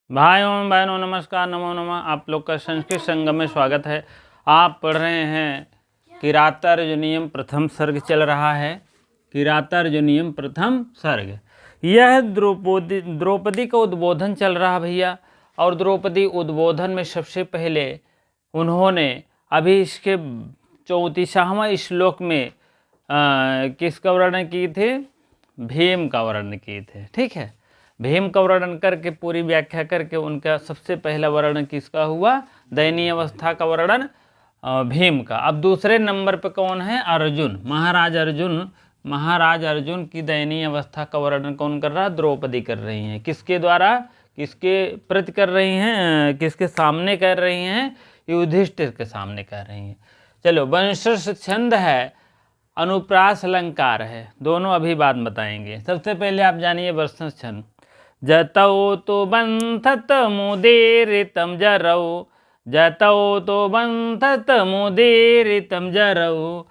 भाइयों बहनों नमस्कार, नमो नमः। आप लोग का संस्कृत संगम में स्वागत है। आप पढ़ रहे हैं किरातार्जुनीयम प्रथम सर्ग चल रहा है। किरातार्जुनीयम प्रथम सर्ग, यह द्रौपदी का उद्बोधन चल रहा भैया। और द्रौपदी उद्बोधन में सबसे पहले उन्होंने अभी इसके 34वां श्लोक में किसका वर्णन किए थे? भीम का वर्णन किए थे। ठीक है, भीम का वर्णन करके पूरी व्याख्या करके उनका सबसे पहला वर्णन किसका हुआ? दयनीय अवस्था का वर्णन भीम का। अब दूसरे नंबर पे कौन है? अर्जुन, महाराज अर्जुन। महाराज अर्जुन की दयनीय अवस्था का वर्णन कौन कर रहा? द्रौपदी कर रही हैं। किसके द्वारा, किसके प्रति कर रही हैं? किसके सामने कर रही हैं? युधिष्ठिर के सामने कर रही हैं। चलो, वंशज छंद है, अनुप्रास अलंकार है, दोनों अभी बात बताएंगे। सबसे पहले आप जानिए वंशज छंद। जतौ तो बंधत मुदीरितम जरौ, जतौ तो बंधत मुदीरितम जरौ,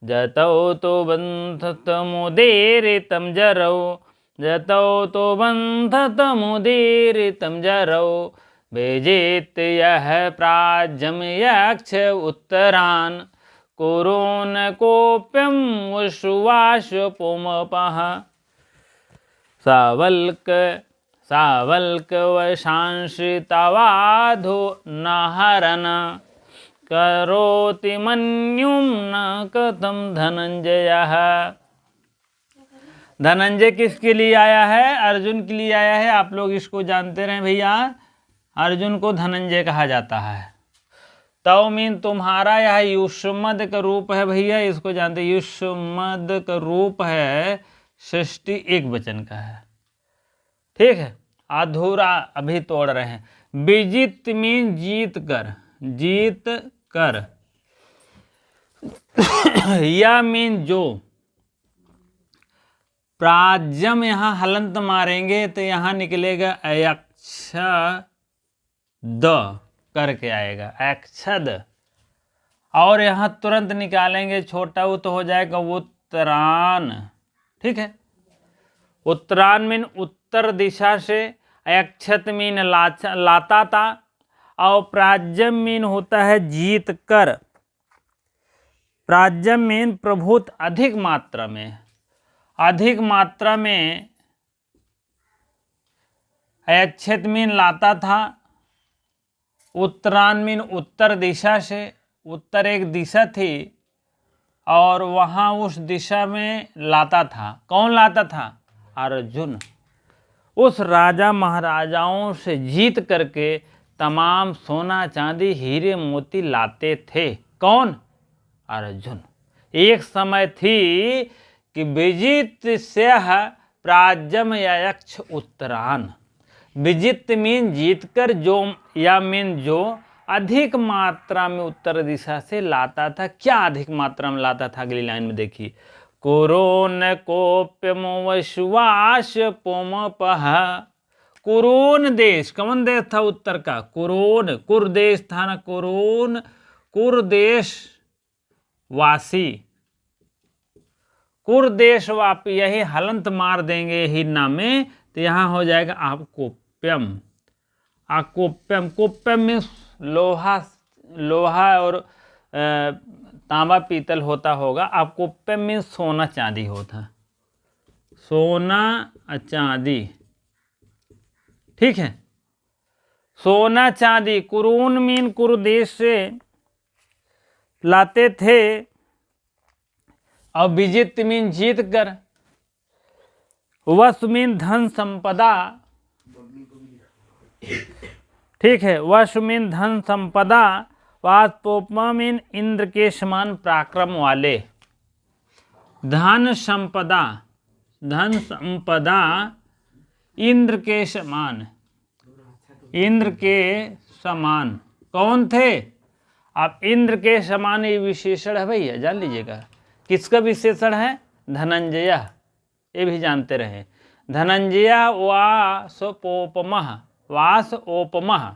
जतौ तो बंधत मुदीरितम जरौ, जतौ तो बंधत मुदीरितम जरौ, भेजित यह प्राज्यम यक्ष उत्तरान, कुरुन कोप्यम वशुवाश पुमपः। सावल्क वशांशितवाधो नहरन, करोति मन्युम न कथम धनंजयः। धनंजय किसके लिए आया है? अर्जुन के लिए आया है। आप लोग इसको जानते रहे भैया, अर्जुन को धनंजय कहा जाता है। तव मीन तुम्हारा, यह युष्मद का रूप है भैया, इसको जानते। युष्मद का रूप है, षष्ठी एक वचन का है। ठीक है, अधूरा अभी तोड़ रहे हैं। विजित मीन जीत कर, जीत कर। या मीन जो। प्राज्यम यहां हलंत मारेंगे तो यहां निकलेगा अयक्षद करके आएगा, अक्षद। और यहां तुरंत निकालेंगे छोटा वो तो हो जाएगा उत्तरान। ठीक है, उत्तरान मीन उत्तर दिशा से, अक्षत मीन लाता था, और प्राज्यम मीन होता है जीत कर। प्राज्यम मीन प्रभुत, अधिक मात्रा में, अधिक मात्रा में। अक्षत मीन लाता था, उत्तरान मीन उत्तर दिशा से। उत्तर एक दिशा थी और वहाँ उस दिशा में लाता था। कौन लाता था? अर्जुन। उस राजा महाराजाओं से जीत करके तमाम सोना चांदी हीरे मोती लाते थे। कौन? अर्जुन। एक समय थी कि विजित से प्राज्यम यक्ष उत्तरान। विजित मीन जीत कर, जो या मीन जो अधिक मात्रा में उत्तर दिशा से लाता था। क्या अधिक मात्रा में लाता था? अगली लाइन में देखिए। कुरोन कोप्यम वशुवाश पुमपः। कुरोन देश, कौन देश था उत्तर का? कुरोन, कुर देश था ना, कुरोन, कुर देश वासी, कुर देश वापी। यही हलंत मार देंगे हिन्ना में तो यहां हो जाएगा आकोप्यम। आकोप्यम, कोप्यम में लोहा, लोहा और तांबा पीतल होता होगा। आकोप्यम में सोना चांदी होता, सोना चांदी। ठीक है, सोना चांदी। कुरून मीन कुरुदेश से लाते थे, और विजित मीन जीत कर। वसु मीन धन संपदा। ठीक है, वसु मीन धन संपदा। वासपोपमा मीन इंद्र के समान पराक्रम वाले। धन संपदा, धन संपदा इंद्र के समान, इंद्र के समान। कौन थे? आप इंद्र के समान ये विशेषण है भैया, जान लीजिएगा। किसका विशेषण है? धनंजय, ये भी जानते रहे। धनंजय वासपोपमः, वास ओपमः,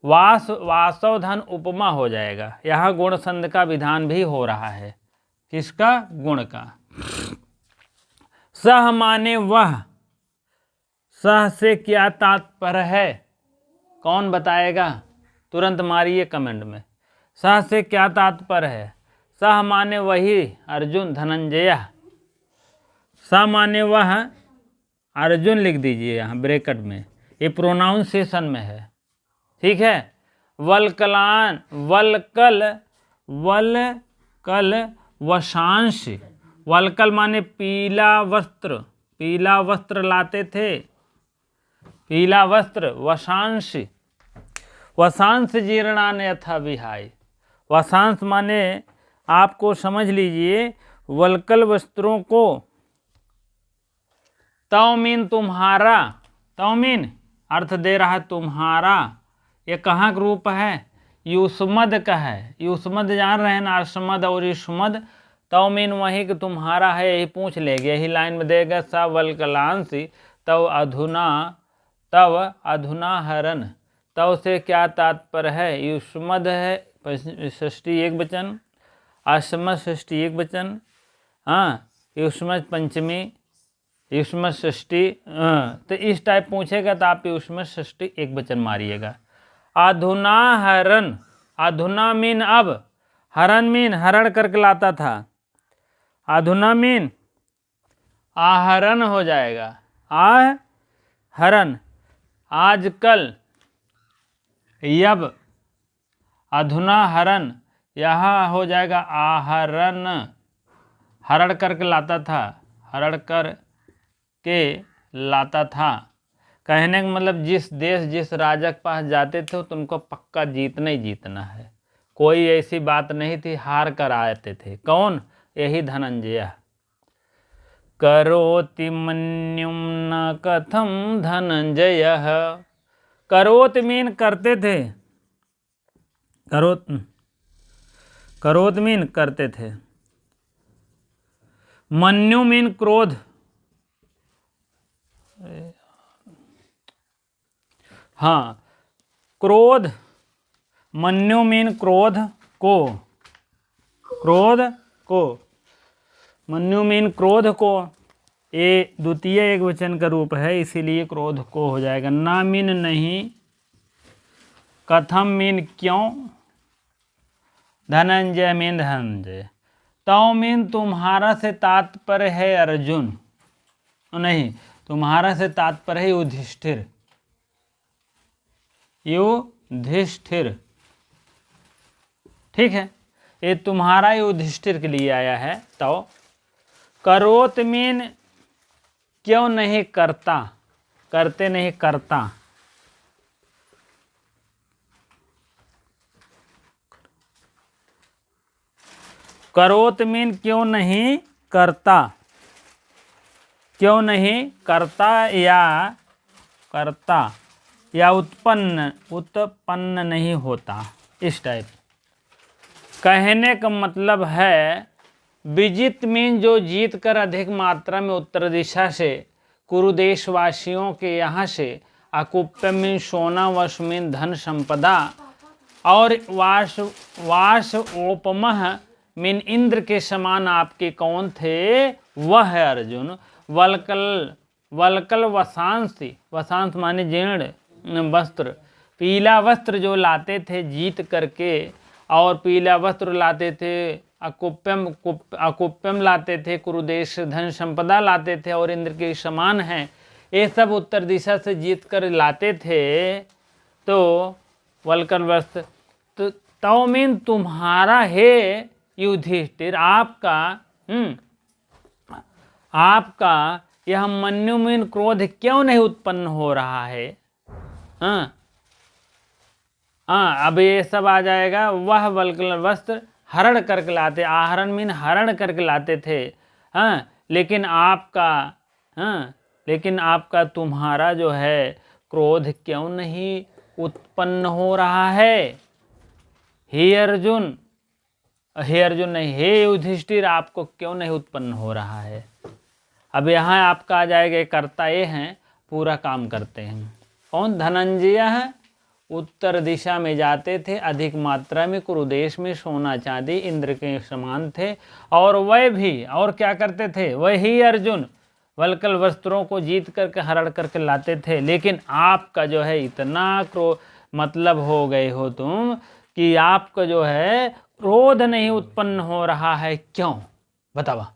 वास वासव धन उपमा हो जाएगा। यहाँ गुण संध का विधान भी हो रहा है। किसका? गुण का। सह माने वह, सह से क्या तात्पर्य है? कौन बताएगा? तुरंत मारिए कमेंट में। सह से क्या तात्पर्य है? सह माने वही अर्जुन, धनंजय। सह माने वह अर्जुन लिख दीजिए यहाँ ब्रैकेट में, ये प्रोनाउंसिएशन में है, ठीक है। वल्कलान, वल्कल, वल्कल वशांश। वल्कल माने पीला वस्त्र, पीला वस्त्र लाते थे, पीला वस्त्र। वशांश, वशांश जीर्णान यथा विहाय। वशांश माने आपको समझ लीजिए वल्कल वस्त्रों को। तौमीन तुम्हारा, तौमीन अर्थ दे रहा है तुम्हारा। ये कहाँ का रूप है? युष्मद का है। युष्मद जान रहे हैं ना, अर्षमद और युष्मद। तौमीन वही कि तुम्हारा है, यही पूछ लेंगे, यही लाइन में देगा। स वल्कलांसी तव अधुना, तव अधुना हरन। तव से क्या तात्पर्य है? युष्मद है षष्ठी एक वचन, असमद षष्ठी एक वचन, हाँ, युष्मद पंचमी, युष्मद षष्ठी। तो इस टाइप पूछेगा तो आप युष्मद षष्ठी एक वचन मारिएगा। अधुना हरन, अधुना मीन अब, हरन मीन हरण करके लाता था। अधुना मीन आहरण हो जाएगा, आहरण। आजकल, यब, अधुना हरन, यहाँ हो जाएगा आहरण। हरण करके लाता था, हरण कर के लाता था। कहने का मतलब जिस देश जिस राजा के पास जाते थे तो उनको पक्का जीतना ही जीतना है, कोई ऐसी बात नहीं थी हार कर आते थे। कौन? यही धनंजय। करोति मन्युम न कथम धनंजय। करोत मीन करते थे, करोत, करोत मीन करते थे। मन्यु मीन क्रोध, हाँ, क्रोध। मन्यु मीन क्रोध को, क्रोध को, मन्यु मीन क्रोध को। ये द्वितीय एक वचन का रूप है, इसीलिए क्रोध को हो जाएगा। ना मीन नहीं, कथम मीन क्यों, धनंजय मीन धनंजय। तौ मीन तुम्हारा से तात्पर्य है अर्जुन, नहीं, तुम्हारा से तात्पर्य है युधिष्ठिर, युधिष्ठिर, ठीक है। ये तुम्हारा युधिष्ठिर के लिए आया है। तो करोत मीन क्यों नहीं करता, करते नहीं, करता। करोत मीन क्यों नहीं करता, क्यों नहीं करता या करता, या उत्पन्न, उत्पन्न नहीं होता, इस टाइप। कहने का मतलब है विजित मीन जो जीत कर अधिक मात्रा में उत्तर दिशा से कुरुदेशवासियों के यहाँ से, अकुप्य मीन सोना, वश मीन धन संपदा, और वास ओपमह मीन इंद्र के समान आपके कौन थे? वह है अर्जुन। वल्कल, वल्कल वसांसी, वसांस माने जीर्ण वस्त्र, पीला वस्त्र जो लाते थे जीत करके, और पीला वस्त्र लाते थे, अकुप्यम, अकुप्यम लाते थे, कुरुदेश धन संपदा लाते थे, और इंद्र के समान हैं, ये सब उत्तर दिशा से जीत कर लाते थे। तो वल्कल वस्त्र, तो तौ मीन तुम्हारा है युधिष्ठिर, आपका, आपका यह मन्यु मीन क्रोध क्यों नहीं उत्पन्न हो रहा है? हाँ, अब ये सब आ जाएगा। वह वल्कल वस्त्र हरण करके लाते, आहरण मीन हरण करके लाते थे, हाँ, लेकिन आपका, हाँ, लेकिन आपका तुम्हारा जो है क्रोध क्यों नहीं उत्पन्न हो रहा है? हे अर्जुन, हे अर्जुन नहीं, हे युधिष्ठिर, आपको क्यों नहीं उत्पन्न हो रहा है? अब यहाँ आपका आ जाएगा, कर्ता ये हैं, पूरा काम करते हैं। कौन? धनंजय है। उत्तर दिशा में जाते थे, अधिक मात्रा में कुरुदेश में सोना चांदी इंद्र के समान थे, और वह भी, और क्या करते थे? वही अर्जुन वल्कल वस्त्रों को जीत करके हरण करके लाते थे, लेकिन आपका जो है इतना मतलब हो गए हो तुम कि आपका जो है क्रोध नहीं उत्पन्न हो रहा है। क्यों बतावा?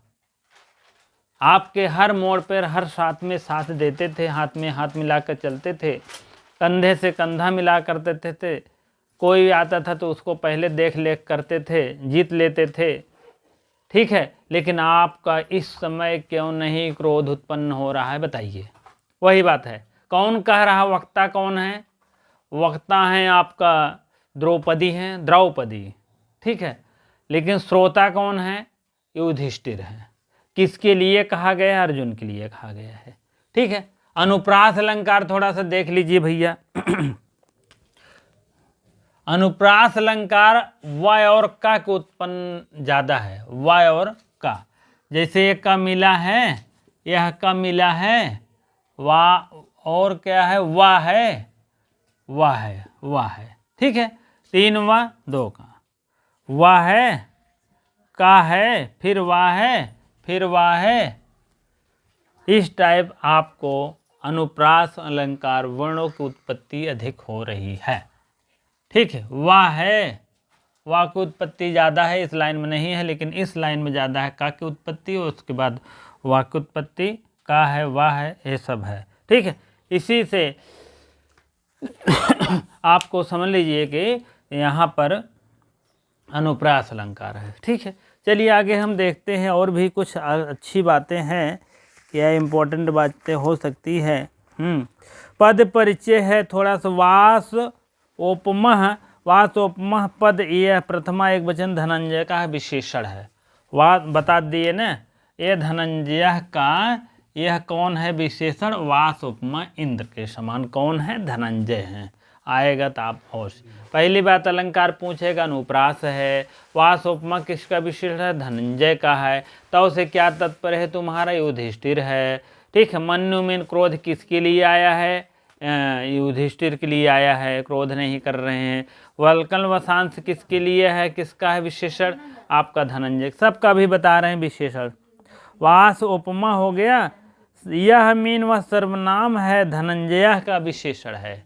आपके हर मोड़ पर हर साथ में साथ देते थे, हाथ में हाथ मिलाकर चलते थे, कंधे से कंधा मिला करते थे। कोई आता था तो उसको पहले देख लेख करते थे, जीत लेते थे, ठीक है। लेकिन आपका इस समय क्यों नहीं क्रोध उत्पन्न हो रहा है बताइए? वही बात है। कौन कह रहा? वक्ता कौन है? वक्ता है आपका द्रौपदी हैं, द्रौपदी, ठीक है। लेकिन श्रोता कौन है? युधिष्ठिर है। किसके लिए कहा गया? अर्जुन के लिए कहा गया है, ठीक है। अनुप्रास अलंकार थोड़ा सा देख लीजिए भैया। अनुप्रास अलंकार व और का के उत्पन्न ज्यादा है, व और का। जैसे एक का मिला है, यह का मिला है, वा और क्या है? वाह है, वाह है, वाह है, ठीक है। 3 वा 2 का, वाह है, का है, फिर वाह है, फिर वाह है। इस टाइप आपको अनुप्रास अलंकार वर्णों की उत्पत्ति अधिक हो रही है, ठीक है। वाह है, वाह की उत्पत्ति ज़्यादा है, इस लाइन में नहीं है, लेकिन इस लाइन में ज़्यादा है का की उत्पत्ति, और उसके बाद वाह की उत्पत्ति, का है, वाह है, ये सब है, ठीक है। इसी से आपको समझ लीजिए कि यहाँ पर अनुप्रास अलंकार है, ठीक है। चलिए आगे हम देखते हैं, और भी कुछ अच्छी बातें हैं, क्या इम्पोर्टेंट बातें हो सकती है। पद परिचय है थोड़ा सा। वास उपमः, वास उपमः पद, यह प्रथमा एक वचन धनंजय का विशेषण है। वास बता दिए ना, ये धनंजय का यह कौन है विशेषण? वास उपमा इंद्र के समान कौन है? धनंजय हैं। आएगा तो आप और पहली बात अलंकार पूछेगा, अनुप्रास है। वास उपमा किसका विशेषण है? धनंजय का है। तो से क्या तात्पर्य है तुम्हारा? युधिष्ठिर है, ठीक है। मन्यु में क्रोध किसके लिए आया है? युधिष्ठिर के लिए आया है, क्रोध नहीं कर रहे हैं। वल्कल वसांश किसके लिए है? किसका है विशेषण? आपका धनंजय। सबका भी बता रहे हैं विशेषण। वास उपमा हो गया, यह मीन वह सर्वनाम है, धनंजय का विशेषण है।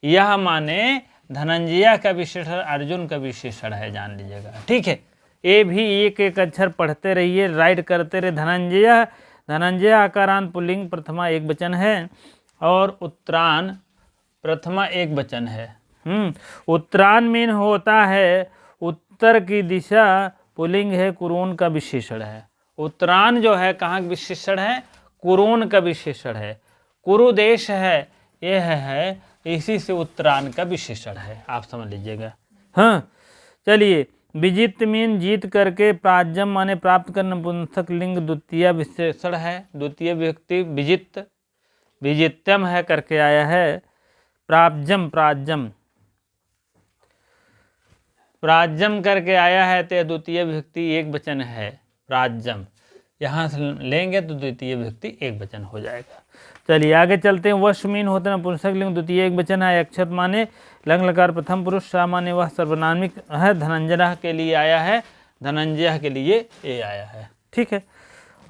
यह माने धनंजय का विशेषण, अर्जुन का विशेषण है, जान लीजिएगा, ठीक है। ये भी एक एक अक्षर पढ़ते रहिए, राइट करते रहे। धनंजय, धनंजय आकारांत पुल्लिंग प्रथमा एक वचन है, और उत्तरान प्रथमा एक वचन है। उत्तरान मीन होता है उत्तर की दिशा, पुल्लिंग है, कुरोन का विशेषण है। उत्तरान जो है कहाँ का विशेषण है? कुरोन का विशेषण है। कुरु देश है, यह है, इसी से उत्तरान का विशेषण है, आप समझ लीजिएगा। हाँ चलिए, विजित मीन जीत करके, प्राज्यम माने प्राप्त करना, पुंसक लिंग द्वितीय विशेषण है, द्वितीय व्यक्ति विजित, विजित्यम है करके आया है। प्राज्यम, प्राज्यम, प्राज्यम करके आया है, तो द्वितीय व्यक्ति एक वचन है, प्राज्यम। यहाँ से लेंगे तो द्वितीय व्यक्ति एक वचन हो जाएगा। चलिए आगे चलते हैं। वश मीन होते हैं पुंसक लिंग द्वितीय एक वचन है। अक्षत माने लंग लकार प्रथम पुरुष, सा माने वह सर्वनामिक है। धनंजय के लिए आया है, धनंजय के लिए ये आया है, ठीक है।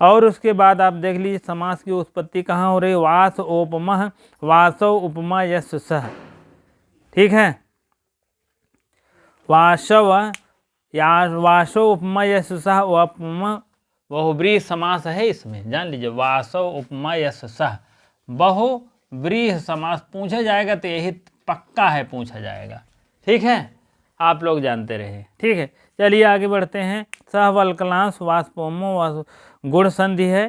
और उसके बाद आप देख लीजिए समास की उत्पत्ति कहाँ हो रही है? वास उपमा, वासव उपमा यश सह, ठीक है। वासव या वासव उपमा यश सह, उपमा बहुब्रीहि समास है इसमें, जान लीजिए। वासव उपमा यश सह बहुब्रीहि समास पूछा जाएगा तो यही पक्का है, पूछा जाएगा, ठीक है। आप लोग जानते रहे, ठीक है। चलिए आगे बढ़ते हैं। सह वल्कलांश वाष्पोमो वास गुण संधि है।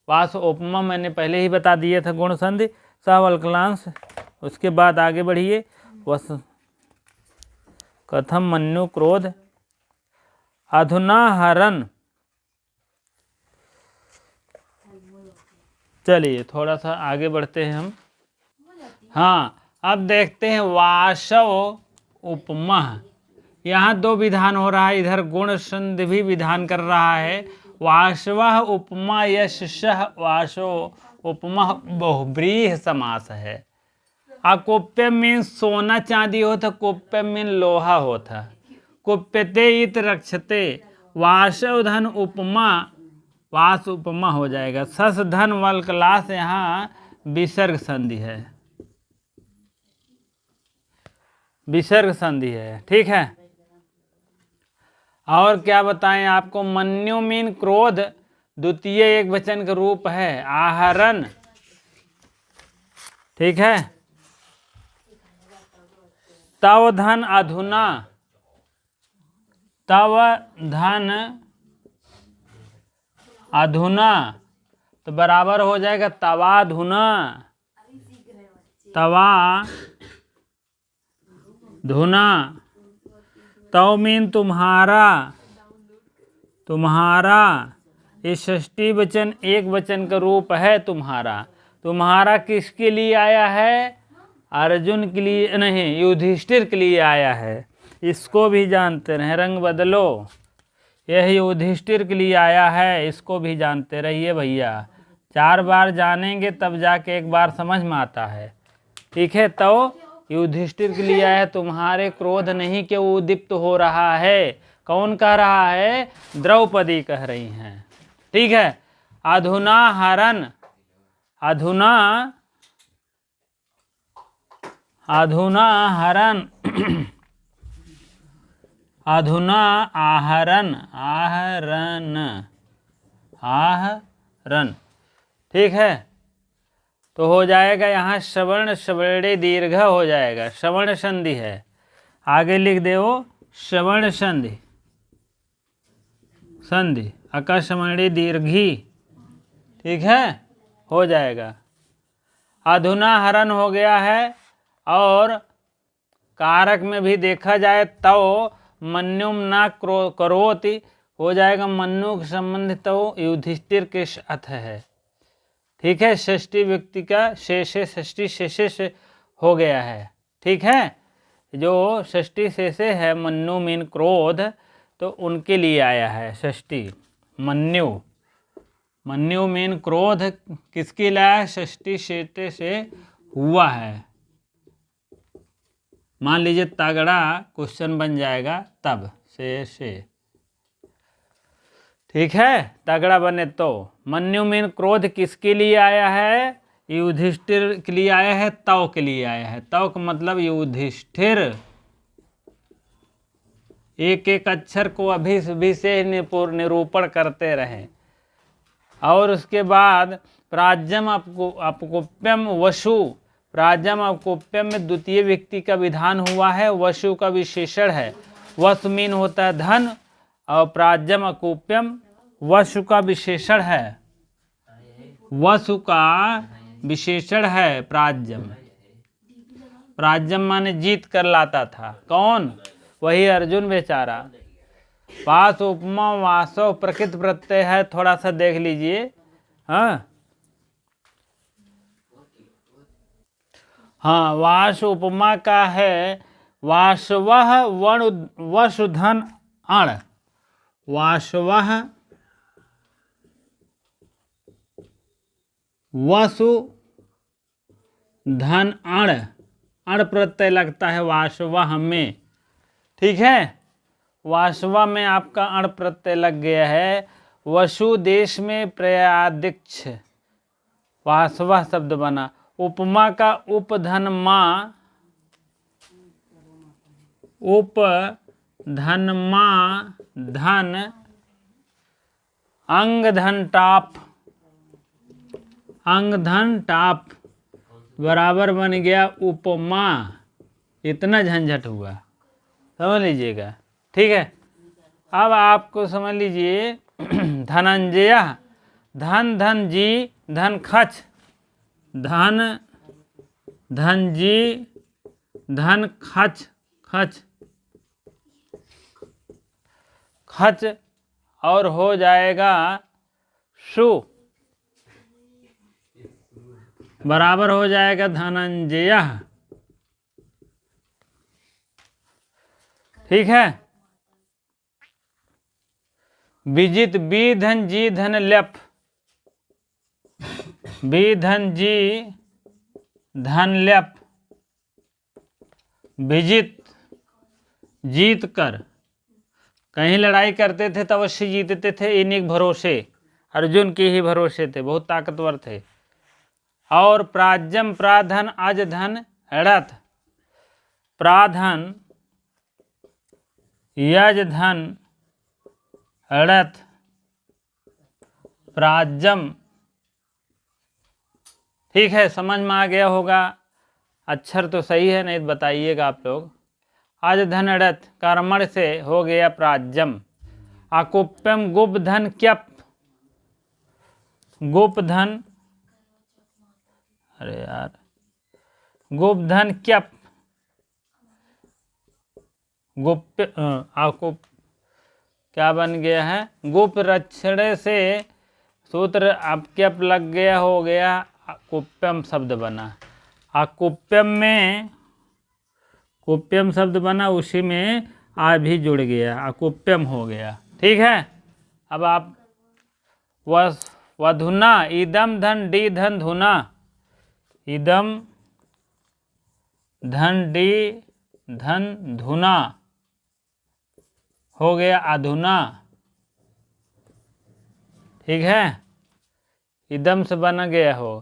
वास उपमा मैंने पहले ही बता दिया था, गुण संधि। सह वल्कलांश, उसके बाद आगे बढ़िए। वस कथम मन्यु क्रोध अधुना हरन। चलिए थोड़ा सा आगे बढ़ते हैं हम। हाँ अब देखते हैं वासव उपमा। यहाँ दो विधान हो रहा है, इधर गुण संधि भी विधान कर रहा है। वासव उपमा यश सह, वासव उपमा बहुब्रीहि समास है। कुप्य मीन सोना चांदी होता, कुप्य मीन लोहा होता। कुप्यते इत रक्षते, वासव धन उपमा वास उपमा हो जाएगा। सस धन वल क्लास यहाँ विसर्ग संधि है, विसर्ग संधि है। ठीक है, और क्या बताएं आपको, मन्यु मीन क्रोध द्वितीय एक वचन का रूप है, आहरण। ठीक है, तव धन अधुना, तव धन अधुना तो बराबर हो जाएगा तवाधुना, तवा धुना। तव मीन तुम्हारा, तुम्हारा ये षष्ठी वचन एक वचन का रूप है तुम्हारा। तुम्हारा किसके लिए आया है? अर्जुन के लिए नहीं, युधिष्ठिर के लिए आया है। इसको भी जानते रहे, रंग बदलो, यह युधिष्ठिर के लिए आया है, इसको भी जानते रहिए भैया। 4 बार जानेंगे तब जाके एक बार समझ में आता है। ठीक है, तो युधिष्ठिर के लिए आया है। तुम्हारे क्रोध नहीं कि वो उद्दीप्त हो रहा है। कौन कह रहा है? द्रौपदी कह रही हैं। ठीक है, अधुना हरन, अधुना, अधुना हरन, अधुना आहरन, आहरन, आहरन। ठीक है, तो हो जाएगा यहाँ श्रवण श्रवणे दीर्घ हो जाएगा, श्रवण संधि है। आगे लिख दे वो श्रवण संधि, संधि अकस्मणी दीर्घी। ठीक है, हो जाएगा। अधुना हरण हो गया है, और कारक में भी देखा जाए तो मन्युम न करोति हो जाएगा, मन्यु के संबंध तो युधिष्ठिर के साथ है। ठीक है, षष्ठी व्यक्ति का शेषे, षष्ठी शेषे से हो गया है। ठीक है, जो षष्ठी शेषे है मन्यु मीन क्रोध, तो उनके लिए आया है षष्ठी। मन्यु, मन्यु मीन क्रोध किसके लिए? षष्ठी शेषे से हुआ है। मान लीजिए तगड़ा क्वेश्चन बन जाएगा तब से। ठीक है, तगड़ा बने तो। मन्यु मीन क्रोध किसके लिए आया है? युधिष्ठिर के लिए आया है, तव के लिए आया है। तव का मतलब युधिष्ठिर। एक एक अक्षर को अभी भी से निरूपण करते रहे। और उसके बाद प्राज्यम अपकोप्यम वसु, प्राज्यम अपकोप्यम में द्वितीय व्यक्ति का विधान हुआ है, वसु का विशेषण है। वसु मीन होता है धन, और प्राज्यम अकोप्यम वसु का विशेषण है, वसु का विशेषण है प्राज्यम। प्राज्यम माने जीत कर लाता था। कौन? वही अर्जुन बेचारा। पास उपमा वासव प्रकृत प्रत्यय है, थोड़ा सा देख लीजिए। हाँ हाँ, वास उपमा का है, वासवः वण वसुधन अण, वासवः वसु धन अण, अण प्रत्यय लगता है वासवः में। ठीक है, वासवा में आपका अण प्रत्यय लग गया है। वसु देश में प्रयादिक्ष, वासवा शब्द बना। उपमा का उपधन मा, उपधन मा धन अंग धन टाप, अंग धन टाप बराबर बन गया उपमा। इतना झंझट हुआ, समझ लीजिएगा। ठीक है, अब आपको समझ लीजिए धनंजय, धन धन जी धन खच, धन धन जी धन खच, खच खच, और हो जाएगा सु, बराबर हो जाएगा धनंजय। ठीक है, विजित बी धन जी धन लप, बी धन जी धन लप, विजित जीत कर। कहीं लड़ाई करते थे तो अवश्य जीतते थे, इन्हीं भरोसे। अर्जुन के ही भरोसे थे, बहुत ताकतवर थे। और प्राज्यम प्राधन अज धन रथ, प्राधन यज धन रथ प्राज्यम। ठीक है, समझ में आ गया होगा। अक्षर तो सही है, नहीं तो बताइएगा आप लोग। अज धन रथ कर्मण से हो गया प्राज्यम। अकुप्यम गुप धन क्यप, गुप धन, अरे यार, गुप धन क्यप, गुप्य आकुप क्या बन गया है, गुप रक्षणे से सूत्र अब क्यप लग गया, हो गया कुप्यम शब्द बना। अकुप्यम में कुप्यम शब्द बना, उसी में आ भी जुड़ गया, अकुप्यम हो गया। ठीक है, अब आप वधुना इदम धन डी धन धुना, इदम धन डी धन धुना हो गया अधुना। ठीक है, इदम से बन गया हो।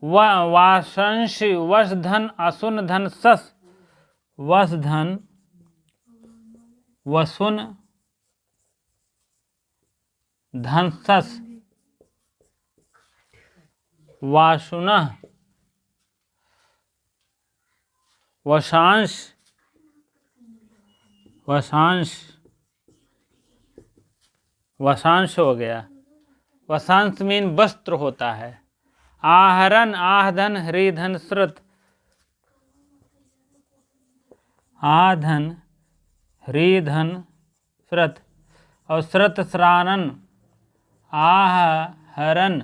वाशंश वश धन असुन धन सस, वस धन वसुन धन सस, वासुन वशांश, वशांश वशांश हो गया। वशांश मीन वस्त्र होता है। आहरण आधन हरिधन श्रुत, आधन हरिधन श्रुत और श्रुत श्रानन। आहरण,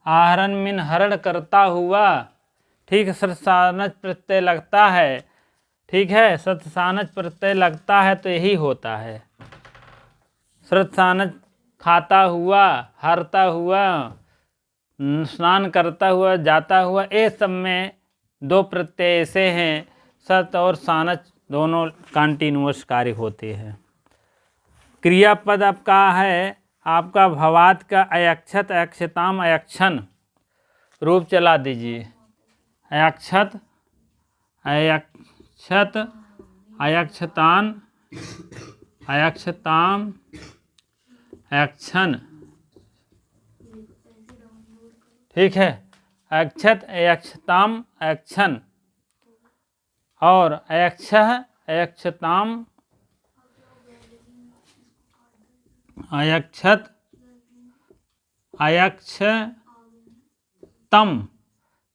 आहरण मीन हरण करता हुआ। ठीक, सत्सानज प्रत्यय लगता है। ठीक है, सत्सानज प्रत्यय लगता है तो यही होता है। सत्सानज खाता हुआ, हरता हुआ, स्नान करता हुआ, जाता हुआ, ये सब में दो प्रत्यय ऐसे हैं, सत और सानच दोनों कंटिन्यूअस कार्य होते हैं। क्रियापद आपका है, आपका भवात का अयक्षत अयक्षताम अयक्षन। रूप चला दीजिए। अयक्षत अयक्षत अयक्षतान अयक्षताम अयक्षन। ठीक है, अयक्षत अयक्षताम अयक्षन और अयक्षः अयक्षताम अयक्षत अयक्षतम।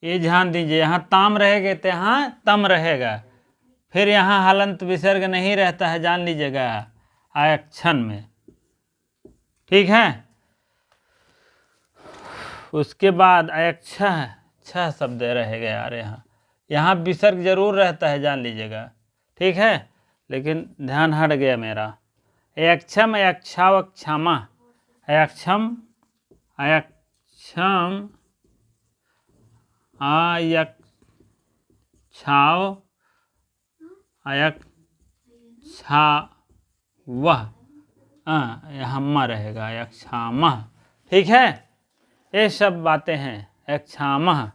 ये ध्यान दीजिए, यहाँ ताम रहेगा तो यहाँ तम रहेगा, फिर यहाँ हलंत विसर्ग नहीं रहता है, जान लीजिएगा अयक्षन में। ठीक है, उसके बाद अयक्षः छह शब्द रहेगा यार, यहाँ विसर्ग जरूर रहता है, जान लीजिएगा। ठीक है, लेकिन ध्यान हट गया मेरा। अयक्षम अयक्षाव क्षमा, अयक्षम अयक्षम अयक्षाव अयक्षावह, यहाँ म रहेगा अयक्षामः। ठीक है, ये सब बातें हैं। अयक्षामः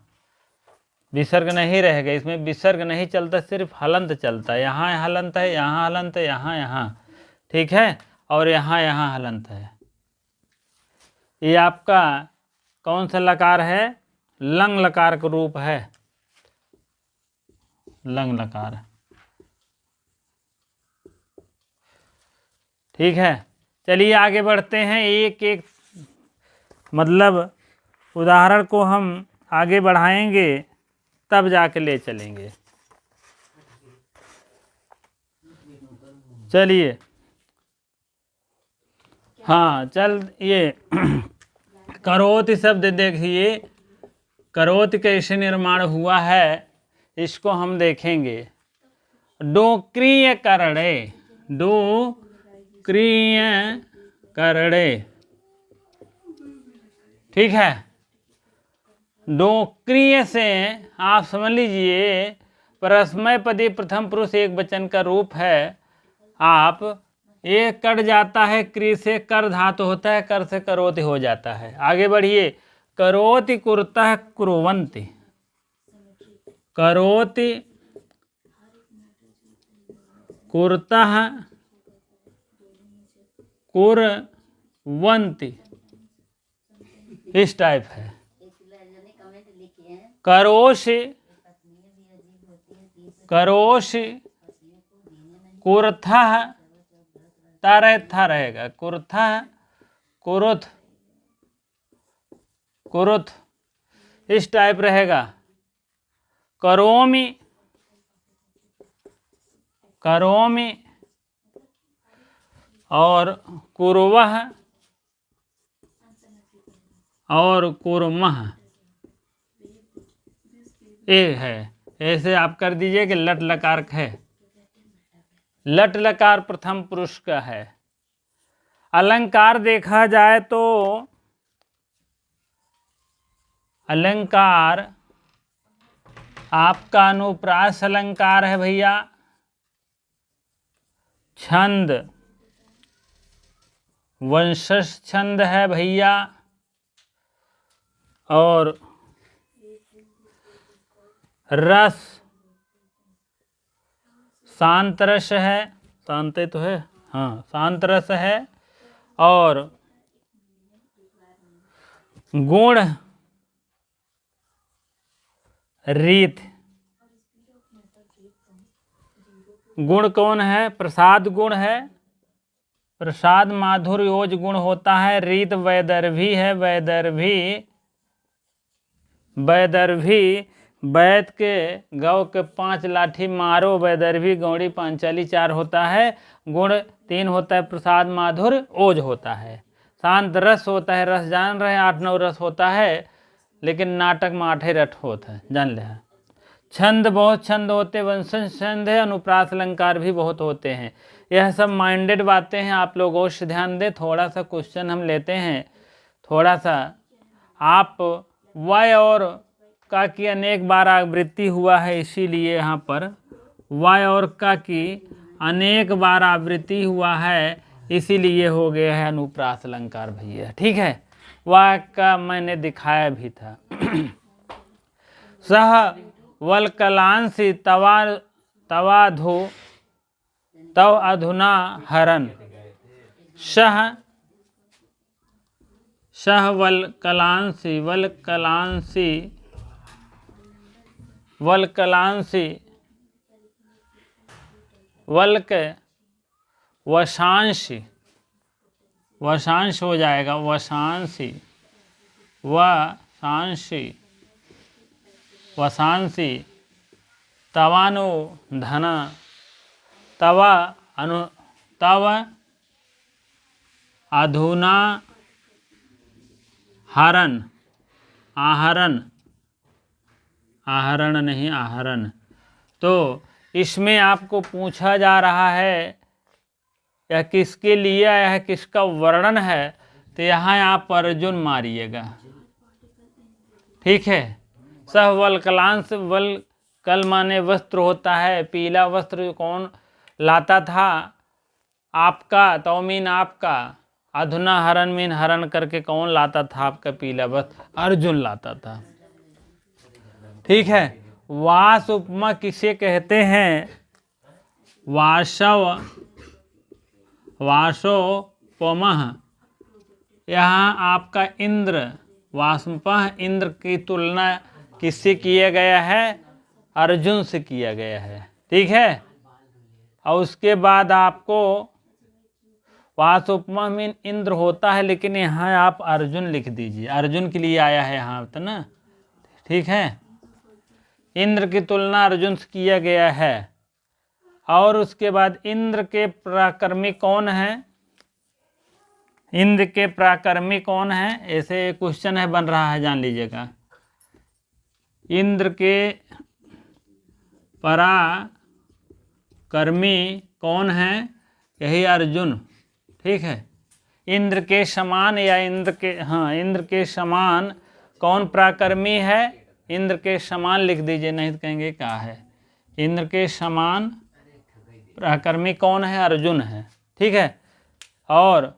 विसर्ग नहीं रहेगा, इसमें विसर्ग नहीं चलता, सिर्फ हलंत चलता है। यहाँ हलंत है, यहाँ हलंत है, यहाँ। ठीक है, और यहाँ हलंत है। ये आपका कौन सा लकार है? लंग लकार का रूप है, लंग लकार। ठीक है, चलिए आगे बढ़ते हैं। एक एक मतलब उदाहरण को हम आगे बढ़ाएंगे, तब जाके ले चलेंगे। चलिए, हाँ चल, ये करोति शब्द देखिए, करोति कैसे निर्माण हुआ है इसको हम देखेंगे। डोक्रिय करड़े, डोक्रिय करड़े। ठीक है, डोक्रिय से आप समझ लीजिए परस्मय पदी प्रथम पुरुष एक वचन का रूप है। आप ये कट जाता है, क्री से कर धातु होता है, कर से करोति हो जाता है। आगे बढ़िए, करोति कुरुतः कुर्वन्ति, करोति कुरुतः कुर्वन्ति, इस टाइप है। करोषि करोषि कुर्थः, तारे था रहेगा, कुर्थः कुरुथ कुरुथ, इस टाइप रहेगा। करोमि करोमि और कुर्वः और कुर्मः, ये है। ऐसे आप कर दीजिए कि लट लकार है, लट लकार प्रथम पुरुष का है। अलंकार देखा जाए तो अलंकार आपका अनुप्रास अलंकार है भैया, छंद वंशज छंद है भैया, और रस शांत रस है, शांत तो है, हाँ शांत रस है, और गुण रीत। गुण कौन है? प्रसाद गुण है, प्रसाद माधुर्य योज गुण होता है। रीत वैदर्भी है, वैदर्भी वैदर्भी वैद के गौ के 5 लाठी मारो, वैदर्भी गौड़ी पांचाली 4 होता है। गुण 3 होता है, प्रसाद माधुर्य ओज होता है। शांत रस होता है, रस जान रहे हैं 8-9 रस होता है, लेकिन नाटक में 8 रट होता है, जान ले। छंद बहुत छंद होते, वंशज छंद है, अनुप्रास अलंकार भी बहुत होते हैं। यह सब माइंडेड बातें हैं, आप लोग और ध्यान दें। थोड़ा सा क्वेश्चन हम लेते हैं, थोड़ा सा। आप वाय और का की अनेक बार आवृत्ति हुआ है, इसीलिए यहाँ पर वाय और का की अनेक बार आवृत्ति हुआ है, इसीलिए हो गया है अनुप्रास अलंकार भैया। ठीक है, वाय का मैंने दिखाया भी था। सह वल्कलांसी तवाधो तव अधुना हरन, सह वल्कलांसी वल्कलांसी वल्कलांसी, वल्क वशांशी, वशांश हो जाएगा, वशांशी वशांशी वशांसी, तवानु धन तव अनु तव अधुना हरन, आहरण, आहरण नहीं आहरण। तो इसमें आपको पूछा जा रहा है यह किसके लिए आया है, किसका वर्णन है, तो यहाँ आप अर्जुन मारिएगा। ठीक है, सह वल्कलांश, वल्कल माने वस्त्र होता है, पीला वस्त्र कौन लाता था? आपका, तो मीन आपका, अधुना हरण मीन हरण करके कौन लाता था आपका पीला वस्त्र? अर्जुन लाता था। ठीक है, वास उपमा किसे कहते हैं? वासव वासोपमः, यहाँ आपका इंद्र, वासपः इंद्र की तुलना किससे किया गया है? अर्जुन से किया गया है। ठीक है, और उसके बाद आपको वासोपमा मीन इंद्र होता है, लेकिन यहाँ आप अर्जुन लिख दीजिए, अर्जुन के लिए आया है यहाँ तो ना। ठीक है, इंद्र की तुलना अर्जुन से किया गया है। और उसके बाद इंद्र के पराक्रमी कौन है? इंद्र के पराक्रमी कौन है? ऐसे क्वेश्चन है, बन रहा है, जान लीजिएगा। इंद्र के पराक्रमी कौन है? यही अर्जुन। ठीक है, इंद्र के समान या इंद्र के, हाँ इंद्र के समान कौन पराक्रमी है? इंद्र के समान लिख दीजिए, नहीं तो कहेंगे क्या है। इंद्र के समान पराक्रमी कौन है? अर्जुन है। ठीक है। और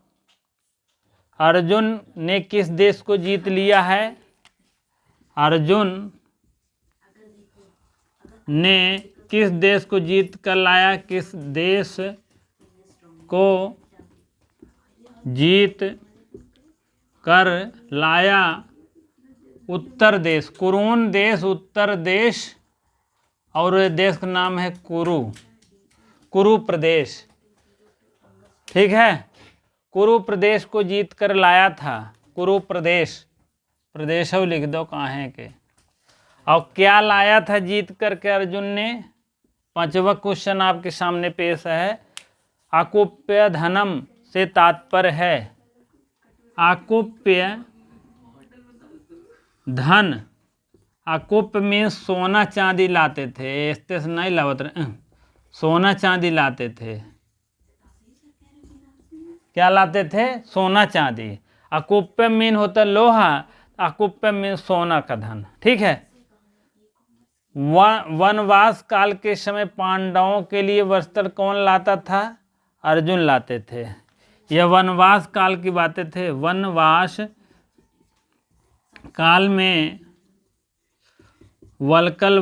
अर्जुन ने किस देश को जीत लिया है? अर्जुन ने किस देश को जीत कर लाया? किस देश को जीत कर लाया? उत्तर देश, कुरुन देश, उत्तर देश, और देश का नाम है कुरु प्रदेश। ठीक है, कुरु प्रदेश को जीत कर लाया था। कुरु प्रदेश, प्रदेश लिख दो कहाँ है के। और क्या लाया था जीत करके अर्जुन ने? 5वां क्वेश्चन आपके सामने पेश है। आकुप्य धनम से तात्पर्य है, आकुप्य धन, आकुप्य में सोना चांदी लाते थे, इससे नहीं लावत रहे, सोना चांदी लाते थे। क्या लाते थे? सोना चांदी। आकुप्य मीन होता लोहा, आकुप्य मीन सोना का धन। ठीक है। वनवास काल के समय पांडवों के लिए वस्त्र कौन लाता था? अर्जुन लाते थे। यह वनवास काल की बातें थे। वनवास काल में वल्कल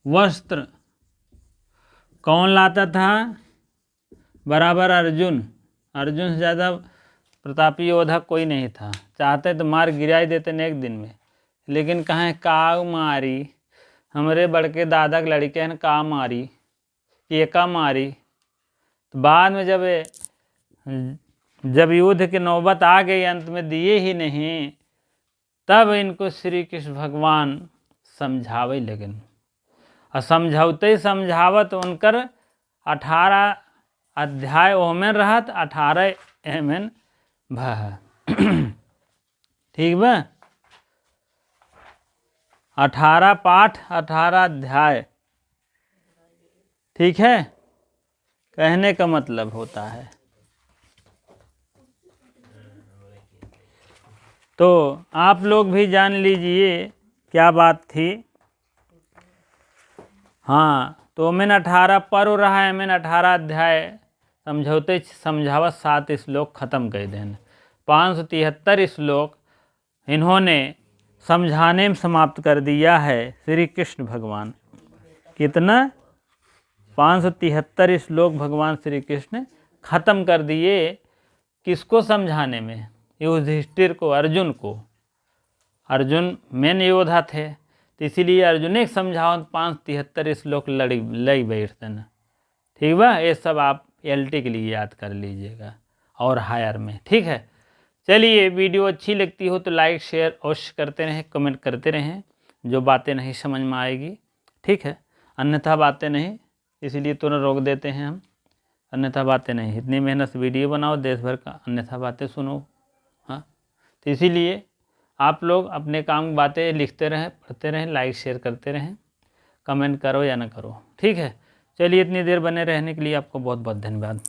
वस्त्र कौन लाता था? बराबर अर्जुन। अर्जुन से ज़्यादा प्रतापी योद्धा कोई नहीं था। चाहते तो मार गिराई देते न एक दिन में, लेकिन कहें का मारी, हमारे बड़के दादा के लड़के हैं का मारी, एका मारी। तो बाद में जब युद्ध की नौबत आ गई, अंत में दिए ही नहीं, तब इनको श्री कृष्ण भगवान समझावे लगन। और समझौते समझावत उनकर 18 अध्याय ओमें रहत, 18 एमें भह। ठीक बा? 18 पाठ, 18 अध्याय। ठीक है, कहने का मतलब होता है। तो आप लोग भी जान लीजिए क्या बात थी। हाँ, तो मैंने 18 पर्व रहा है, मैंने 18 अध्याय समझौते समझावत 7 श्लोक खत्म कर देने। 573 श्लोक इन्होंने समझाने में समाप्त कर दिया है श्री कृष्ण भगवान। कितना? 573 श्लोक भगवान श्री कृष्ण खत्म कर दिए। किसको समझाने में? युधिष्ठिर को, अर्जुन को। अर्जुन मेन योद्धा थे, तो इसीलिए अर्जुन ने समझाओ 573 श्लोक लड़ी बैठते न। ठीक बा? ये सब आप LT के लिए याद कर लीजिएगा और हायर में। ठीक है, चलिए वीडियो अच्छी लगती हो तो लाइक शेयर अवश्य करते रहें, कमेंट करते रहें जो बातें नहीं समझ में आएगी। ठीक है, अन्यथा बातें नहीं, इसीलिए तुरंत रोक देते हैं हम। अन्यथा बातें नहीं, इतनी मेहनत से वीडियो बनाओ देश भर का, अन्यथा बातें सुनो। हाँ, तो इसीलिए आप लोग अपने काम की बातें लिखते रहें, पढ़ते रहें, लाइक शेयर करते रहें, कमेंट करो या ना करो। ठीक है, चलिए इतनी देर बने रहने के लिए आपको बहुत बहुत धन्यवाद।